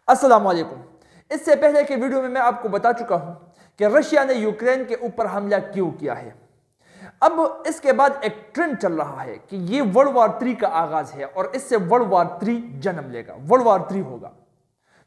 السلام علیکم۔ اس سے پہلے کے ویڈیو میں آپ کو بتا چکا ہوں کہ رشیا نے یوکرین کے اوپر حملہ کیوں کیا ہے۔ اب اس کے بعد ایک ٹرینڈ چل رہا ہے کہ یہ ورلڈ وار 3 کا آغاز ہے اور اس سے ورلڈ وار 3 جنم لے گا، ورلڈ وار 3 ہوگا۔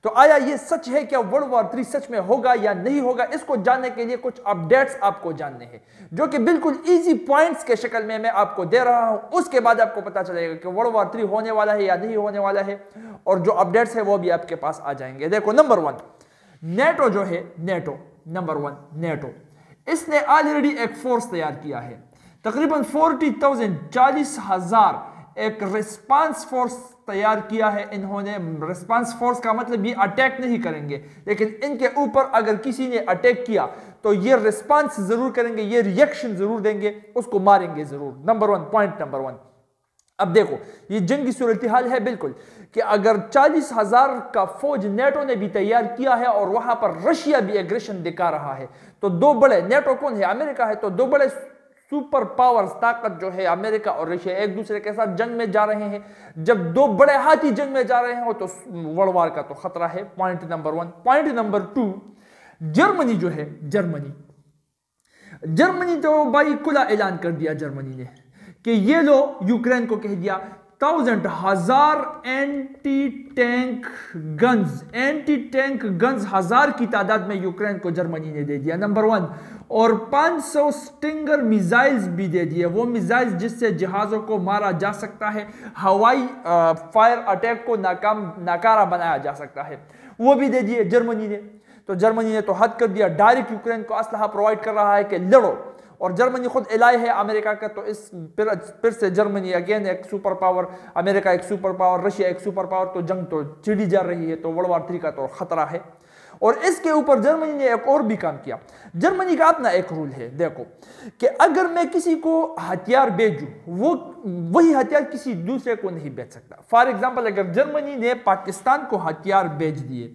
تو آیا یہ سچ ہے کہ ورلڈ وار 3 سچ میں ہوگا یا نہیں ہوگا؟ اس کو جاننے کے لیے کچھ اپڈیٹس آپ کو جاننے ہیں جو کہ بالکل ایزی پوائنٹس کے شکل میں آپ کو دے رہا ہوں۔ اس کے بعد آپ کو پتا چلے گا کہ ورلڈ وار 3 ہونے والا ہے یا نہیں ہونے والا ہے، اور جو اپڈیٹس ہیں وہ بھی آپ کے پاس آ جائیں گے۔ دیکھو، نمبر 1 نیٹو جو ہے، نیٹو نمبر 1 نیٹو، اس نے آلریڈی ایک فورس تیار کیا ہے، تقریباً 40,000 ایک ریسپانس فورس تیار کیا ہے انہوں نے۔ ریسپانس فورس کا مطلب یہ اٹیک نہیں کریں گے، لیکن ان کے اوپر اگر کسی نے اٹیک کیا تو یہ ریسپانس ضرور کریں گے، یہ ریئیکشن ضرور دیں گے، اس کو ماریں گے ضرور۔ Number 1 point number 1۔ اب دیکھو، یہ جنگی صورتحال ہے بالکل کہ اگر 40,000 کا فوج نیٹو نے بھی تیار کیا ہے اور وہاں پر رشیا بھی ایگریشن دکھا رہا ہے، تو دو بڑے، نیٹو کون ہے؟ امریکہ ہے، تو دو بڑے سپر پاورز، طاقت جو ہے امریکہ اور رشیا، ایک دوسرے کے ساتھ جنگ میں جا رہے ہیں۔ جب دو بڑے ہاتھی جنگ میں جا رہے ہیں تو ورلڈ وار کا تو خطرہ ہے۔ Point number 1۔ Point number 2، Germany جو ہے، جرمنی تو بھائی کھلا اعلان کر دیا جرمنی نے کہ یہ لو، یوکرین کو کہہ دیا 1000 اینٹی ٹینک گنز 1000 کی تعداد میں یوکرین کو جرمنی نے دے دیا، نمبر 1۔ اور 500 سٹنگر میزائلز بھی دے دیے، وہ میزائلز جس سے جہازوں کو مارا جا سکتا ہے، ہوائی فائر اٹیک کو ناکارہ بنایا جا سکتا ہے، وہ بھی دے دیے جرمنی نے۔ تو جرمنی نے تو حد کر دیا، ڈائریکٹ یوکرین کو اسلحہ پرووائڈ کر رہا ہے کہ لڑو۔ اور جرمنی خود الائے ہے امریکہ کا، تو اس پھر سے جرمنی اگین ایک سپر پاور، امریکہ ایک سپر پاور، رشیا ایک سپر پاور، تو جنگ تو چڑھی جا رہی ہے، تو ورلڈ وار 3 کا تو خطرہ ہے۔ اور اس کے اوپر جرمنی نے ایک اور بھی کام کیا۔ جرمنی کا اپنا ایک رول ہے، دیکھو کہ اگر میں کسی کو ہتھیار بھیجوں، وہی ہتھیار کسی دوسرے کو نہیں بھیج سکتا۔ فار ایگزامپل، اگر جرمنی نے پاکستان کو ہتھیار بھیج دیے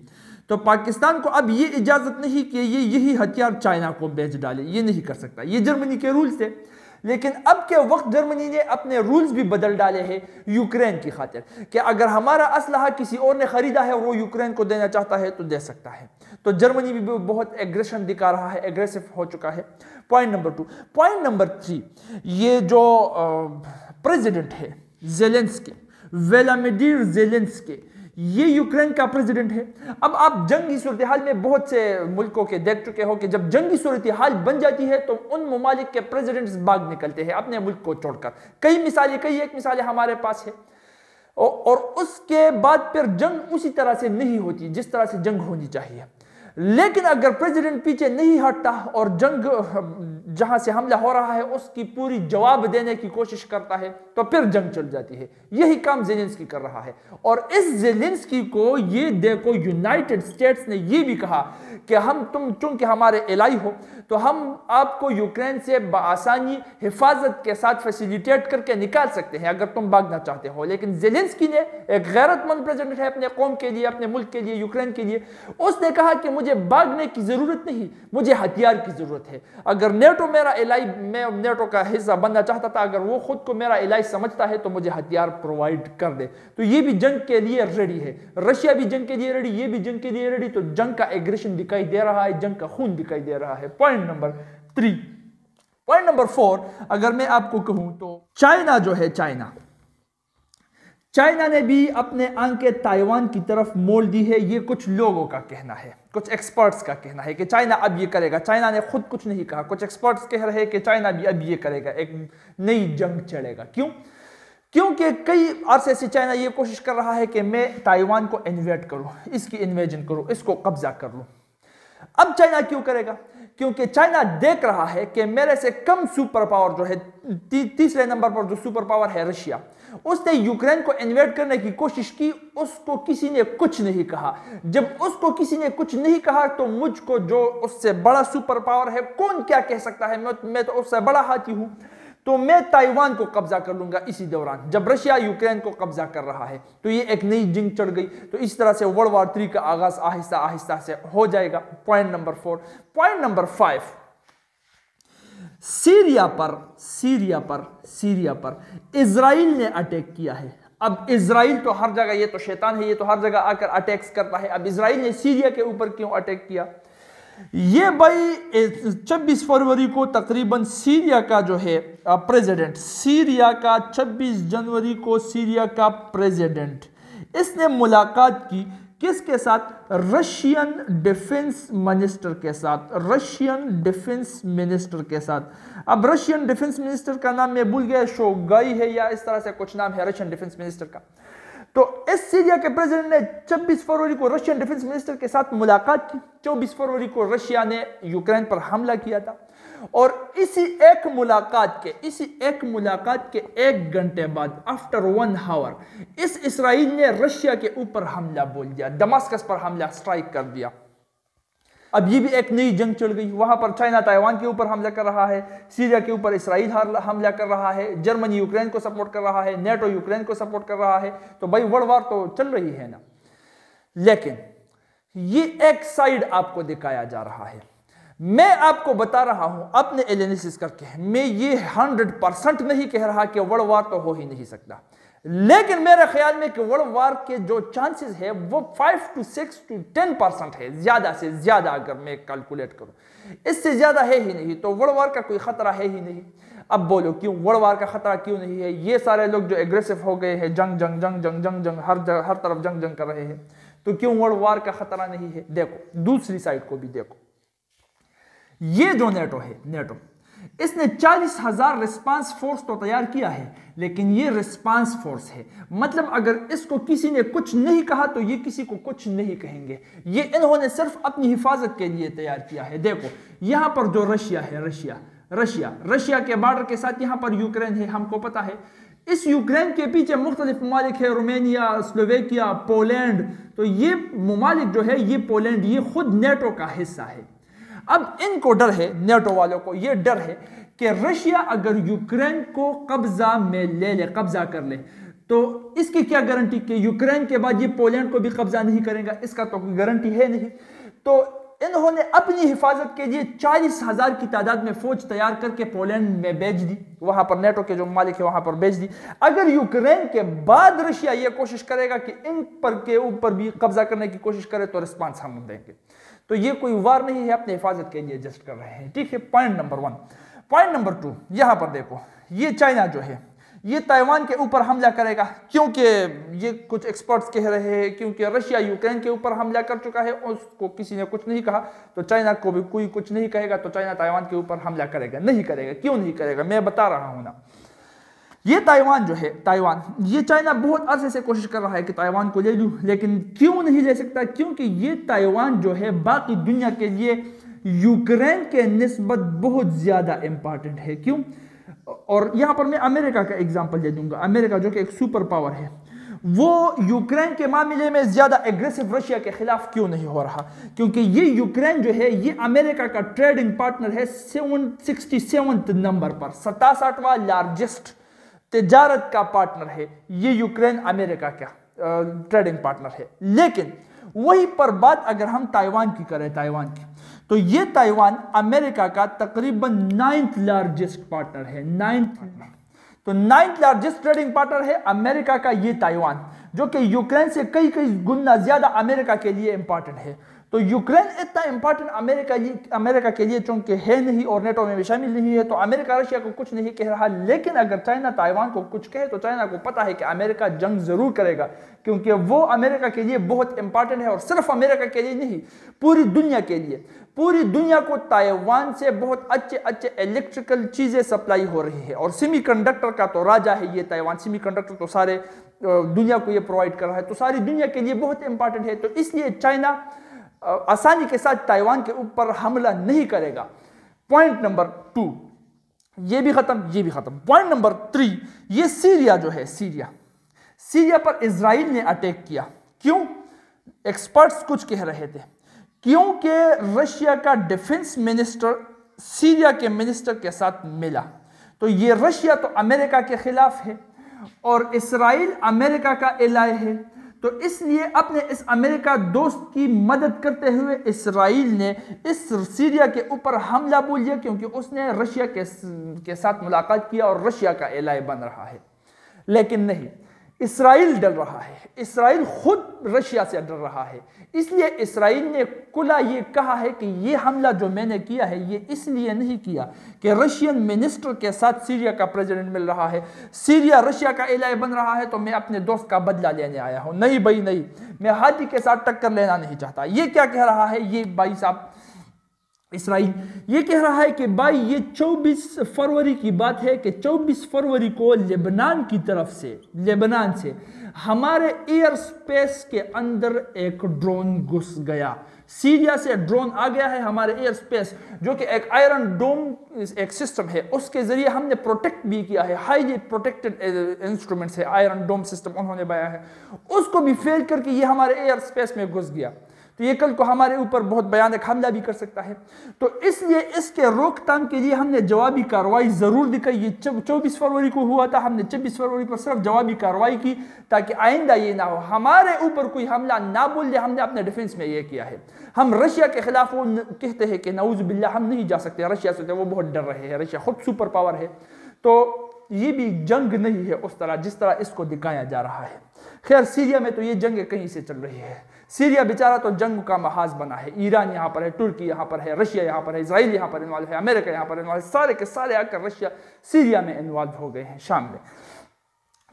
تو پاکستان کو اب یہ اجازت نہیں کہ یہی ہتھیار چائنا کو بھیج ڈالے، یہ نہیں کر سکتا، یہ جرمنی کے رولز تھے۔ لیکن اب کے وقت جرمنی نے اپنے رولز بھی بدل ڈالے ہیں یوکرین کی خاطر، کہ اگر ہمارا اسلحہ کسی اور نے خریدا ہے اور وہ یوکرین کو دینا چاہتا ہے تو دے سکتا ہے۔ تو جرمنی بھی بہت ایگریشن دکھا رہا ہے، ایگریسو ہو چکا ہے۔ Point number 2۔ پوائنٹ نمبر 3، یہ جو پریزیڈنٹ ہے زیلنسکی، ویلادیمیر زیلنسکی، یہ یوکرین کا پریزیڈنٹ ہے۔ اب آپ جنگی صورتحال میں بہت سے ملکوں کے دیکھ چکے ہو کہ جب جنگی صورتحال بن جاتی ہے تو ان ممالک کے پریزیڈنٹس بھاگ نکلتے ہیں اپنے ملک کو چھوڑ کر۔ کئی ایک مثالیں ہمارے پاس ہے، اور اس کے بعد پھر جنگ اسی طرح سے نہیں ہوتی جس طرح سے جنگ ہونی چاہیے۔ لیکن اگر پریزیڈنٹ پیچھے نہیں ہٹتا اور جنگ جہاں سے حملہ ہو رہا ہے اس کی پوری جواب دینے کی کوشش کرتا ہے تو پھر جنگ چل جاتی ہے۔ یہی کام زیلنسکی کر رہا ہے، اور اس زیلنسکی کو یہ دیکھو، یونائٹڈ اسٹیٹس نے یہ بھی کہا کہ تم چونکہ ہمارے الائے ہو تو ہم آپ کو یوکرین سے بآسانی حفاظت کے ساتھ فیسیلیٹیٹ کر کے نکال سکتے ہیں اگر تم بھاگنا چاہتے ہو۔ لیکن زیلنسکی نے، ایک غیرت مند پریزیڈنٹ ہے اپنے قوم کے لیے، اپنے ملک کے لیے، یوکرین کے لیے، اس نے کہا کہ مجھے بھاگنے کی ضرورت نہیں، مجھے ہتھیار کی ضرورت ہے۔ اگر نیٹو میرا الائے، میں نیٹو کا حصہ بننا چاہتا تھا، اگر وہ خود کو میرا الائے سمجھتا ہے تو مجھے ہتھیار پرووائڈ کر دے۔ تو یہ بھی جنگ کے لیے ریڈی ہے، رشیا بھی جنگ کے لیے ریڈی، یہ بھی جنگ کے لیے ریڈی۔ تو جنگ کا ایگریشن دکھائی دے رہا ہے، جنگ کا خون دکھائی دے رہا ہے۔ Point number 3۔ پوائنٹ نمبر 4 اگر میں آپ کو کہوں تو چائنا جو ہے، چائنا نے بھی اپنے آنکھیں تائیوان کی طرف مول دی ہے۔ یہ کچھ لوگوں کا کہنا ہے، کچھ ایکسپرٹس کا کہنا ہے کہ چائنا اب یہ کرے گا۔ چائنا نے خود کچھ نہیں کہا، کچھ ایکسپرٹس کہہ رہے ہیں کہ چائنا بھی اب یہ کرے گا، ایک نئی جنگ چڑھے گا۔ کیونکہ کئی عرصے سے چائنا یہ کوشش کر رہا ہے کہ میں تائیوان کو انویٹ کروں، اس کی انویژن کروں، اس کو قبضہ کر لوں۔ اب چائنا کیوں کرے گا؟ کیونکہ چائنا دیکھ رہا ہے کہ میرے سے کم سپر پاور جو ہے، تیسرے نمبر پر جو سپر پاور ہے رشیا، اس نے یوکرین کو انویٹ کرنے کی کوشش کی، اس کو کسی نے کچھ نہیں کہا۔ جب اس کو کسی نے کچھ نہیں کہا تو مجھ کو، جو اس سے بڑا سپر پاور ہے، کون کیا کہہ سکتا ہے؟ میں تو اس سے بڑا ہاتھی ہوں، تو میں تائیوان کو قبضہ کر لوں گا اسی دوران جب رشیا یوکرین کو قبضہ کر رہا ہے۔ تو یہ ایک نئی جنگ چڑھ گئی، تو اس طرح سے ورلڈ وار 3 کا آغاز آہستہ آہستہ سے ہو جائے گا۔ Point number 4۔ Point number 5، Syria پر اسرائیل نے اٹیک کیا ہے۔ اب اسرائیل تو ہر جگہ، یہ تو شیطان ہے، یہ تو ہر جگہ آ کر اٹیکس کرتا ہے. اب اسرائیل نے سیریا کے اوپر کیوں اٹیک کیا؟ یہ بھائی 26 فروری کو تقریباً سیریا کا جو ہے پریزیڈنٹ، سیریا کا 26 جنوری کو سیریا کا پریزیڈنٹ، اس نے ملاقات کی کس کے ساتھ؟ رشین ڈیفنس منسٹر کے ساتھ، رشین ڈیفنس منسٹر کے ساتھ. اب رشین ڈیفنس منسٹر کا نام میں بھول گیا، شوگائی ہے یا اس طرح سے کچھ نام ہے رشین ڈیفنس منسٹر کا. تو اس سیریا کے پریزیڈنٹ نے 26 فروری کو رشین ڈیفنس منسٹر کے ساتھ ملاقات کی. 24 فروری کو رشیا نے یوکرین پر حملہ کیا تھا، اور اسی ایک ملاقات کے 1 گھنٹے بعد آفٹر 1 hour اس اسرائیل نے رشیا کے اوپر حملہ بول دیا، دماسکس پر حملہ سٹرائک کر دیا. اب یہ بھی ایک نئی جنگ چل گئی. وہاں پر چائنا تائیوان کے اوپر حملہ کر رہا ہے، سیریا کے اوپر اسرائیل حملہ کر رہا ہے، جرمنی یوکرین کو سپورٹ کر رہا ہے، نیٹو یوکرین کو سپورٹ کر رہا ہے. تو بھائی ورلڈ وار تو چل رہی ہے نا. لیکن یہ ایک سائیڈ آپ کو دکھایا جا رہا ہے. میں آپ کو بتا رہا ہوں اپنے اینالیسس کر کے، میں یہ 100% نہیں کہہ رہا کہ ورلڈ وار تو ہو ہی نہیں سکتا، لیکن میرے خیال میں کہ ورلڈ وار کے جو چانسز ہے وہ 5 to 6 to 10% ہے، زیادہ سے زیادہ اگر میں کیلکولیٹ کروں. اس سے زیادہ ہے ہی نہیں. تو ورلڈ وار کا کوئی خطرہ ہے ہی نہیں. اب بولو کیوں ورلڈ وار کا خطرہ کیوں نہیں ہے؟ یہ سارے لوگ جو ایگریسو ہو گئے ہیں، جنگ جنگ جنگ جنگ جنگ جنگ ہر طرف جنگ جنگ کر رہے ہیں، تو کیوں ورلڈ وار کا خطرہ نہیں ہے؟ دیکھو دوسری سائڈ کو بھی دیکھو. یہ جو نیٹو ہے، نیٹو اس نے 40,000 ریسپانس فورس تو تیار کیا ہے، لیکن یہ ریسپانس فورس ہے. مطلب اگر اس کو کسی نے کچھ نہیں کہا تو یہ کسی کو کچھ نہیں کہیں گے. یہ انہوں نے صرف اپنی حفاظت کے لیے تیار کیا ہے. دیکھو یہاں پر جو رشیا ہے، رشیا کے بارڈر کے ساتھ یہاں پر یوکرین ہے، ہم کو پتا ہے. اس یوکرین کے پیچھے مختلف ممالک ہے، رومینیا، سلوویکیا، پولینڈ. تو یہ ممالک جو ہے، یہ پولینڈ یہ خود نیٹو کا حصہ ہے. اب ان کو ڈر ہے، نیٹو والوں کو یہ ڈر ہے کہ رشیا اگر یوکرین کو قبضہ میں لے لے، قبضہ کر لے، تو اس کی کیا گارنٹی کہ یوکرین کے بعد یہ پولینڈ کو بھی قبضہ نہیں کرے گا؟ اس کا تو کوئی گارنٹی ہے نہیں. تو انہوں نے اپنی حفاظت کے لیے 40,000 کی تعداد میں فوج تیار کر کے پولینڈ میں بھیج دی، وہاں پر نیٹو کے جو ممالک ہے وہاں پر بھیج دی. اگر یوکرین کے بعد رشیا یہ کوشش کرے گا کہ ان پر کے اوپر بھی قبضہ کرنے کی کوشش کرے تو رسپانس ہم دیں گے. تو یہ کوئی وار نہیں ہے، اپنے حفاظت کے لیے جسٹ کر رہے ہیں. ٹھیک ہے، پوائنٹ نمبر 1. پوائنٹ نمبر 2 یہاں پر دیکھو، یہ چائنا جو ہے یہ تائیوان کے اوپر حملہ کرے گا، کیونکہ یہ کچھ ایکسپرٹس کہہ رہے ہیں کیونکہ رشیا یوکرین کے اوپر حملہ کر چکا ہے، اس کو کسی نے کچھ نہیں کہا تو چائنا کو بھی کوئی کچھ نہیں کہے گا، تو چائنا تائیوان کے اوپر حملہ کرے گا. نہیں کرے گا. کیوں نہیں کرے گا؟ میں بتا رہا ہوں نا. یہ تائیوان جو ہے، تائیوان یہ چائنا بہت عرصے سے کوشش کر رہا ہے کہ تائیوان کو لے لوں، لیکن کیوں نہیں لے سکتا؟ کیونکہ یہ تائیوان جو ہے باقی دنیا کے لیے یوکرین کے نسبت بہت زیادہ امپارٹنٹ ہے. کیوں؟ اور یہاں پر میں امریکہ کا ایگزامپل دے دوں گا. امریکہ جو کہ ایک سپر پاور ہے، وہ یوکرین کے معاملے میں زیادہ ایگریسو رشیا کے خلاف کیوں نہیں ہو رہا؟ کیونکہ یہ یوکرین جو ہے یہ امریکہ کا ٹریڈنگ پارٹنر ہے 67 نمبر پر، 67واں لارجسٹ تجارت کا پارٹنر ہے یہ یوکرین، امریکہ کا ٹریڈنگ پارٹنر ہے. لیکن وہی پر بات اگر ہم تائیوان کی کریں، تائیوان کی، تو یہ تائیوان امریکہ کا تقریباً 9th لارجسٹ پارٹنر ہے. 9th لارجسٹ ٹریڈنگ پارٹنر ہے امریکہ کا یہ تائیوان، جو کہ یوکرین سے کئی گنا زیادہ امریکہ کے لیے امپارٹنٹ ہے. تو یوکرین اتنا امپارٹنٹ امریکہ کے لیے چونکہ ہے نہیں اور نیٹو میں بھی شامل نہیں ہے، تو امریکہ رشیا کو کچھ نہیں کہہ رہا. لیکن اگر چائنا تائیوان کو کچھ کہے تو چائنا کو پتا ہے کہ امریکہ جنگ ضرور کرے گا، کیونکہ وہ امریکہ کے لیے بہت امپارٹنٹ ہے. اور صرف امریکہ کے لیے نہیں، پوری دنیا کے لیے. پوری دنیا کو تائیوان سے بہت اچھے الیکٹریکل چیزیں سپلائی ہو رہی ہے، اور سیمی کنڈکٹر کا تو راجہ ہے یہ تائیوان. سیمی کنڈکٹر تو سارے دنیا کو یہ پرووائڈ کر رہا ہے، تو ساری دنیا کے لیے بہت امپارٹنٹ ہے. تو اس لیے چائنا آسانی کے ساتھ تائیوان کے اوپر حملہ نہیں کرے گا. پوائنٹ نمبر 2 یہ بھی ختم، یہ بھی ختم. پوائنٹ نمبر 3 یہ سیریا جو ہے، سیریا پر اسرائیل نے اٹیک کیا. کیوں؟ ایکسپرٹس کچھ کہہ رہے تھے کیونکہ رشیا کا ڈیفنس منسٹر سیریا کے منسٹر کے ساتھ ملا. تو یہ رشیا تو امریکہ کے خلاف ہے اور اسرائیل امریکہ کا الائے ہے، تو اس لیے اپنے اس امریکہ دوست کی مدد کرتے ہوئے اسرائیل نے اس سیریا کے اوپر حملہ بول دیا، کیونکہ اس نے رشیا کے ساتھ ملاقات کیا اور رشیا کا الائے بن رہا ہے. لیکن نہیں، اسرائیل ڈر رہا ہے، اسرائیل خود رشیا سے ڈر رہا ہے، اس لیے اسرائیل نے کھلا یہ کہا ہے کہ یہ حملہ جو میں نے کیا ہے یہ اس لیے نہیں کیا کہ رشین منسٹر کے ساتھ سیریا کا پریزیڈنٹ مل رہا ہے، سیریا رشیا کا علاقہ بن رہا ہے تو میں اپنے دوست کا بدلہ لینے آیا ہوں، نہیں بھائی نہیں، میں ہاتھی کے ساتھ ٹکر لینا نہیں چاہتا۔ یہ کیا کہہ رہا ہے یہ بھائی صاحب اسرائیل؟ یہ کہہ رہا ہے کہ بھائی یہ 24 فروری کی بات ہے کہ 24 فروری کو لبنان کی طرف سے، لبنان سے ہمارے ایئر سپیس کے اندر ایک ڈرون گھس گیا، سیریا سے ڈرون آ گیا ہے ہمارے ایئر سپیس، جو کہ ایک آئرن ڈوم ایک سسٹم ہے، اس کے ذریعے ہم نے پروٹیکٹ بھی کیا ہے، ہائیلی پروٹیکٹڈ انسٹرومنٹس ہے، آئرن ڈوم سسٹم انہوں نے بنایا ہے، اس کو بھی فیل کر کے یہ ہمارے ایئر سپیس میں گھس گیا، تو یہ کل کو ہمارے اوپر بہت بھیانک حملہ بھی کر سکتا ہے، تو اس لیے اس کے روک تھام کے لیے ہم نے جوابی کارروائی ضرور دکھائی۔ یہ 24 فروری کو ہوا تھا، ہم نے 24 فروری پر صرف جوابی کارروائی کی تاکہ آئندہ یہ نہ ہو، ہمارے اوپر کوئی حملہ نہ بول دے، ہم نے اپنے ڈیفنس میں یہ کیا ہے۔ ہم رشیا کے خلاف وہ کہتے ہیں کہ نعوذ باللہ ہم نہیں جا سکتے رشیا سے، وہ بہت ڈر رہے ہیں، رشیا خود سپر پاور ہے، تو یہ بھی جنگ نہیں ہے اس طرح جس طرح اس کو دکھایا جا رہا ہے۔ خیر سیریا میں تو یہ جنگ کہیں سے چل رہی ہے، سیریا بیچارہ تو جنگ کا محاذ بنا ہے، ایران یہاں پر ہے، ترکی یہاں پر ہے، رشیا یہاں پر ہے، اسرائیل یہاں پر انوالو ہے، امریکہ یہاں پر انوالو ہے، سارے کے سارے آ کر رشیا سیریا میں انوالو ہو گئے ہیں، شام میں،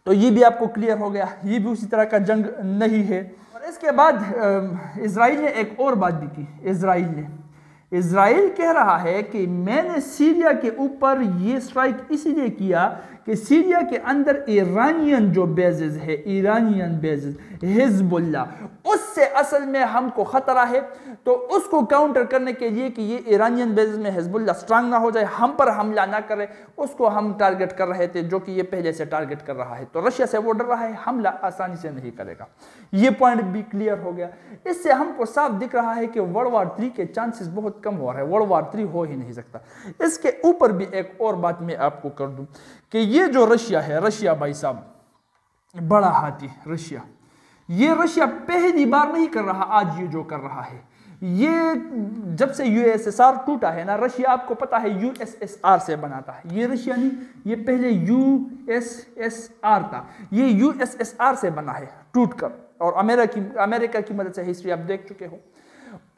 تو یہ بھی آپ کو کلیئر ہو گیا، یہ بھی اسی طرح کا جنگ نہیں ہے۔ اور اس کے بعد اسرائیل نے ایک اور بات بھی کی، اسرائیل کہہ رہا ہے کہ میں نے سیریا کے اوپر یہ سٹرائک اسی لیے کیا کہ سیریا کے اندر ایرانین جو بیزز ہے، ایرانین بیزز حزب اللہ، اس سے اصل میں ہم کو خطرہ ہے، تو اس کو کاؤنٹر کرنے کے لیے کہ یہ ایرانین بیزز میں حزب اللہ سٹرانگ نہ ہو جائے، ہم پر حملہ نہ کرے، اس کو ہم ٹارگٹ کر رہے تھے، جو کہ یہ پہلے سے ٹارگٹ کر رہا ہے، تو رشیا سے وہ ڈر رہا ہے، حملہ آسانی سے نہیں کرے گا، یہ پوائنٹ بھی کلیئر ہو گیا۔ اس سے ہم کو صاف دکھ رہا ہے کہ ورلڈ وار 3 کے چانسز بہت کم ہو رہا ہے، ورلڈ وار 3 ہو ہی نہیں سکتا۔ اس کے اوپر بھی ایک اور بات میں آپ کو کر دوں کہ یہ جو رشیا ہے، رشیا بھائی صاحب بڑا ہاتھی رشیا، یہ رشیا پہلی بار نہیں کر رہا، آج یہ جو کر رہا ہے، یہ جب سے یو ایس ایس آر ٹوٹا ہے نا، رشیا آپ کو پتا ہے یو ایس ایس آر سے بنا تھا، یہ رشیا نہیں، یہ پہلے یو ایس ایس آر تھا، یہ یو ایس ایس آر سے بنا ہے ٹوٹ کر، اور امریکہ کی مدد سے ہسٹری آپ دیکھ چکے ہو۔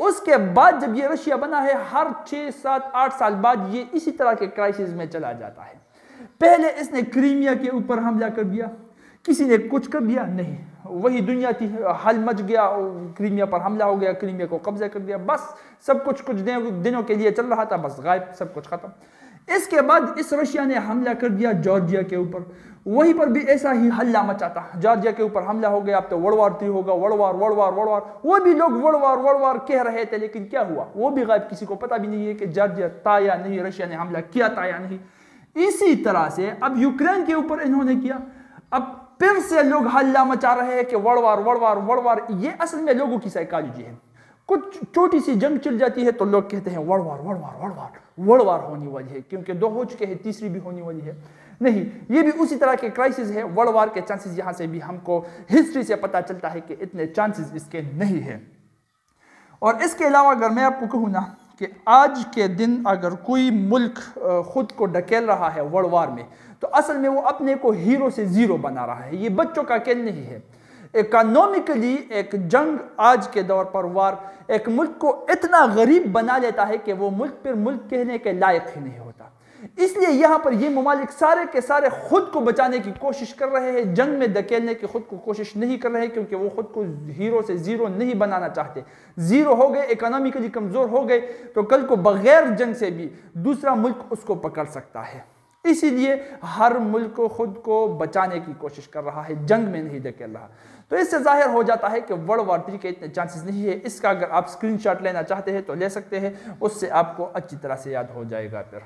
اس کے بعد جب یہ رشیا بنا ہے، ہر 6 7 8 سال بعد یہ اسی طرح کے کرائسس میں چلا جاتا ہے۔ پہلے اس نے کریمیا کے اوپر حملہ کر دیا، کسی نے کچھ کر دیا نہیں، وہی دنیا تھی، حل مچ گیا، کریمیا پر حملہ ہو گیا، کریمیا کو قبضہ کر دیا، بس سب کچھ دنوں کے لیے چل رہا تھا، بس غائب، سب کچھ ختم۔ اس کے بعد اس رشیا نے حملہ کر دیا جارجیا کے اوپر، وہیں پر بھی ایسا ہی ہلہ مچاتا، جارجیا کے اوپر حملہ ہو گیا، اب تو ورلڈ وار 3 ہوگا، ورلڈ وار، وہ بھی لوگ ورلڈ وار کہہ رہے تھے، لیکن کیا ہوا وہ بھی غائب، کسی کو پتہ بھی نہیں ہے کہ جارجیا تھا یا نہیں، رشیا نے حملہ کیا تھا یا نہیں۔ اسی طرح سے اب یوکرین کے اوپر انہوں نے کیا، اب پھر سے لوگ ہلہ مچا رہے ہیں کہ ورلڈ وار، یہ اصل میں لوگوں کی سائیکالوجی ہے، کچھ چھوٹی سی جنگ چل جاتی ہے تو لوگ کہتے ہیں ورلڈ وار ہونے والی ہے، کیونکہ 2 ہو چکے ہیں، تیسری بھی ہونے والی ہے، نہیں، یہ بھی اسی طرح کے کرائسس ہے، ورلڈ وار کے چانسز یہاں سے بھی ہم کو ہسٹری سے پتہ چلتا ہے کہ اتنے چانسز اس کے نہیں ہیں۔ اور اس کے علاوہ اگر میں آپ کو کہوں نا کہ آج کے دن اگر کوئی ملک خود کو ڈھکیل رہا ہے ورلڈ وار میں، تو اصل میں وہ اپنے کو ہیرو سے زیرو بنا رہا ہے، یہ بچوں کا کھیل نہیں ہے۔ اکانومیکلی ایک جنگ آج کے دور پر وار ایک ملک کو اتنا غریب بنا لیتا ہے کہ وہ ملک پر ملک کہنے کے لائق ہی نہیں ہوتا، اس لیے یہاں پر یہ ممالک سارے کے سارے خود کو بچانے کی کوشش کر رہے ہیں، جنگ میں دھکیلنے کی خود کو کوشش نہیں کر رہے، کیونکہ وہ خود کو ہیرو سے زیرو نہیں بنانا چاہتے، زیرو ہو گئے، اکانومیکلی کمزور ہو گئے تو کل کو بغیر جنگ سے بھی دوسرا ملک اس کو پکڑ سکتا ہے، اسی لیے ہر ملک کو خود کو بچانے کی کوشش کر رہا ہے، جنگ میں نہیں دھکیل رہا۔ تو اس سے ظاہر ہو جاتا ہے کہ ورلڈ وار 3 کے اتنے چانسز نہیں ہے۔ اس کا اگر آپ اسکرین شاٹ لینا چاہتے ہیں تو لے سکتے ہیں، اس سے آپ کو اچھی طرح سے یاد ہو جائے گا پھر۔